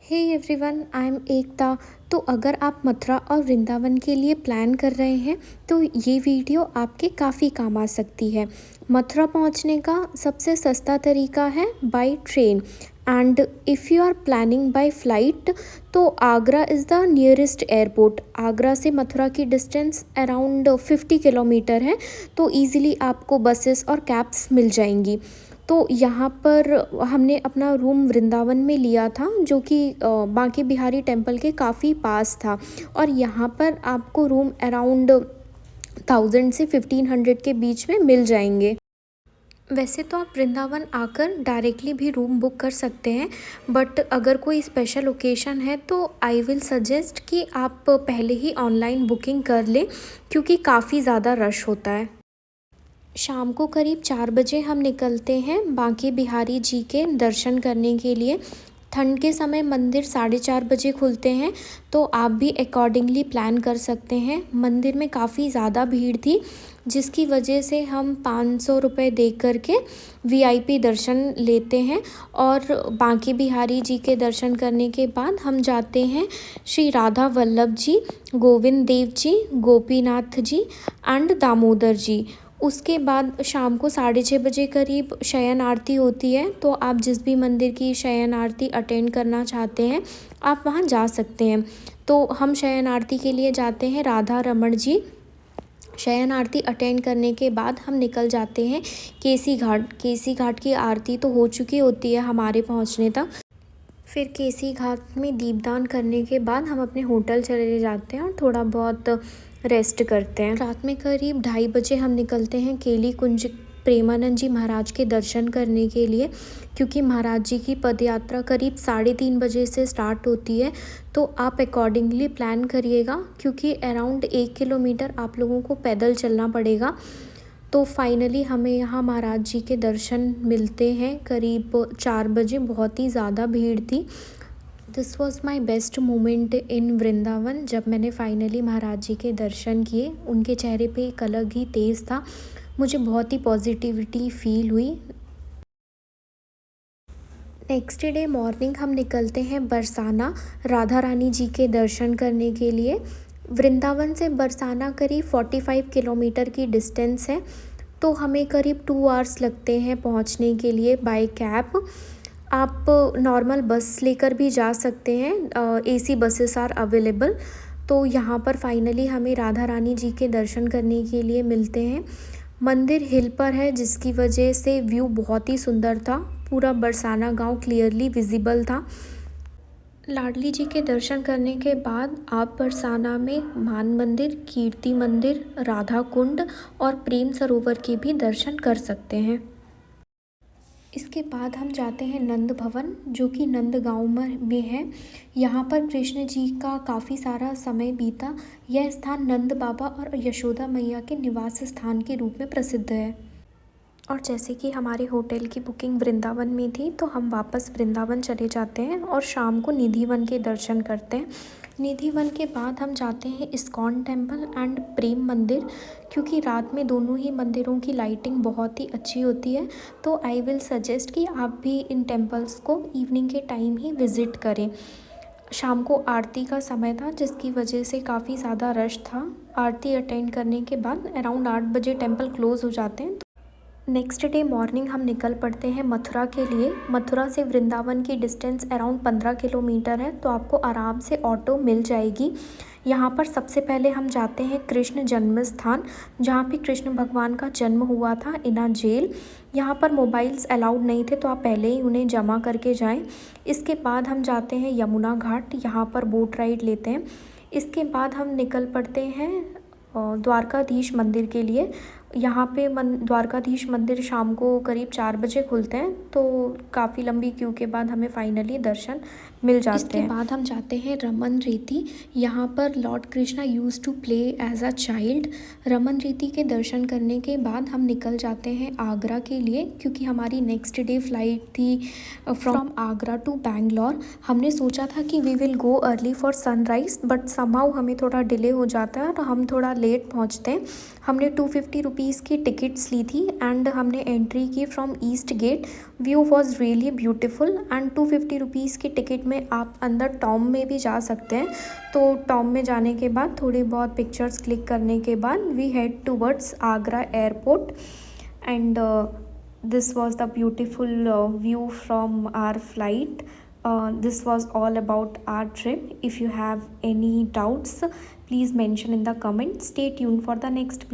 Hey everyone, I am एकता। तो अगर आप मथुरा और वृंदावन के लिए प्लान कर रहे हैं तो ये वीडियो आपके काफ़ी काम आ सकती है। मथुरा पहुंचने का सबसे सस्ता तरीका है by train, and if you are planning by flight तो Agra is the nearest airport. Agra से मथुरा की डिस्टेंस अराउंड 50 किलोमीटर है, तो ईज़िली आपको बसेस और कैब्स मिल जाएंगी। तो यहाँ पर हमने अपना रूम वृंदावन में लिया था, जो कि बांके बिहारी टेम्पल के काफ़ी पास था। और यहाँ पर आपको रूम अराउंड 1000 से 1500 के बीच में मिल जाएंगे। वैसे तो आप वृंदावन आकर डायरेक्टली भी रूम बुक कर सकते हैं, बट अगर कोई स्पेशल ओकेशन है तो आई विल सजेस्ट कि आप पहले ही ऑनलाइन बुकिंग कर लें, क्योंकि काफ़ी ज़्यादा रश होता है। शाम को करीब 4 बजे हम निकलते हैं बांके बिहारी जी के दर्शन करने के लिए। ठंड के समय मंदिर 4:30 बजे खुलते हैं, तो आप भी अकॉर्डिंगली प्लान कर सकते हैं। मंदिर में काफ़ी ज़्यादा भीड़ थी, जिसकी वजह से हम 500 रुपये दे कर के VIP दर्शन लेते हैं। और बांके बिहारी जी के दर्शन करने के बाद हम जाते हैं श्री राधा वल्लभ जी, गोविंद देव जी, गोपीनाथ जी एंड दामोदर जी। उसके बाद शाम को 6:30 बजे करीब शयन आरती होती है, तो आप जिस भी मंदिर की शयन आरती अटेंड करना चाहते हैं आप वहां जा सकते हैं। तो हम शयन आरती के लिए जाते हैं राधा रमण जी। शयन आरती अटेंड करने के बाद हम निकल जाते हैं केसी घाट। केसी घाट की आरती तो हो चुकी होती है हमारे पहुंचने तक। फिर केसी घाट में दीपदान करने के बाद हम अपने होटल चले जाते हैं और थोड़ा बहुत रेस्ट करते हैं। रात में करीब 2:30 बजे हम निकलते हैं केली कुंज प्रेमानंद जी महाराज के दर्शन करने के लिए, क्योंकि महाराज जी की पद यात्रा करीब 3:30 बजे से स्टार्ट होती है। तो आप अकॉर्डिंगली प्लान करिएगा, क्योंकि अराउंड 1 किलोमीटर आप लोगों को पैदल चलना पड़ेगा। तो फाइनली हमें यहाँ महाराज जी के दर्शन मिलते हैं करीब 4 बजे। बहुत ही ज़्यादा भीड़ थी। This was my best moment in Vrindavan, जब मैंने फाइनली महाराज जी के दर्शन किए। उनके चेहरे पे एक अलग ही तेज़ था, मुझे बहुत ही पॉजिटिविटी फील हुई। नेक्स्ट डे मॉर्निंग हम निकलते हैं बरसाना राधा रानी जी के दर्शन करने के लिए। वृंदावन से बरसाना करीब 45 किलोमीटर की डिस्टेंस है, तो हमें करीब 2 आवर्स लगते हैं पहुंचने के लिए बाय कैब। आप नॉर्मल बस लेकर भी जा सकते हैं, AC बसेस आर अवेलेबल। तो यहाँ पर फाइनली हमें राधा रानी जी के दर्शन करने के लिए मिलते हैं। मंदिर हिल पर है, जिसकी वजह से व्यू बहुत ही सुंदर था। पूरा बरसाना गांव क्लियरली विजिबल था। लाडली जी के दर्शन करने के बाद आप बरसाना में मान मंदिर, कीर्ति मंदिर, राधा कुंड और प्रेम सरोवर के भी दर्शन कर सकते हैं। इसके बाद हम जाते हैं नंद भवन, जो कि नंद गांव में है। यहाँ पर कृष्ण जी का काफ़ी सारा समय बीता। यह स्थान नंद बाबा और यशोदा मैया के निवास स्थान के रूप में प्रसिद्ध है। और जैसे कि हमारे होटल की बुकिंग वृंदावन में थी, तो हम वापस वृंदावन चले जाते हैं और शाम को निधिवन के दर्शन करते हैं। निधिवन के बाद हम जाते हैं इस्कॉन टेम्पल एंड प्रेम मंदिर, क्योंकि रात में दोनों ही मंदिरों की लाइटिंग बहुत ही अच्छी होती है। तो आई विल सजेस्ट कि आप भी इन टेम्पल्स को इवनिंग के टाइम ही विज़िट करें। शाम को आरती का समय था, जिसकी वजह से काफ़ी ज़्यादा रश था। आरती अटेंड करने के बाद अराउंड 8 बजे टेम्पल क्लोज़ हो जाते हैं। नेक्स्ट डे मॉर्निंग हम निकल पड़ते हैं मथुरा के लिए। मथुरा से वृंदावन की डिस्टेंस अराउंड 15 किलोमीटर है, तो आपको आराम से ऑटो मिल जाएगी। यहाँ पर सबसे पहले हम जाते हैं कृष्ण जन्म स्थान, जहाँ पे कृष्ण भगवान का जन्म हुआ था, इना जेल। यहाँ पर मोबाइल्स अलाउड नहीं थे, तो आप पहले ही उन्हें जमा करके जाएं। इसके बाद हम जाते हैं यमुना घाट, यहाँ पर बोट राइड लेते हैं। इसके बाद हम निकल पड़ते हैं द्वारकाधीश मंदिर के लिए। यहाँ पे द्वारकाधीश मंदिर शाम को करीब 4 बजे खुलते हैं, तो काफ़ी लंबी क्यू के बाद हमें फाइनली दर्शन मिल जाते हैं। इसके बाद हम जाते हैं रमन रेती। यहाँ पर lord Krishna use to play as a child. Raman Reti के दर्शन करने के बाद हम निकल जाते हैं आगरा के लिए, क्योंकि हमारी नेक्स्ट डे फ्लाइट थी फ्रॉम आगरा टू बैंगलोर। हमने सोचा था कि we will go early for sunrise, but somehow हमें थोड़ा डिले हो जाता है और हम थोड़ा लेट पहुँचते हैं। हमने 250 रुपीज़ की टिकट्स ली थी एंड हमने एंट्री की from east gate. View was really beautiful and 250 rupees की टिकट में आप अंदर टॉम में भी जा सकते हैं। तो टॉम में जाने के बाद थोड़ी बहुत पिक्चर्स क्लिक करने के बाद we head towards Agra airport and this was the beautiful view from our flight. This was all about our trip. If you have any doubts, please mention in the comments. Stay tuned for the next vlog.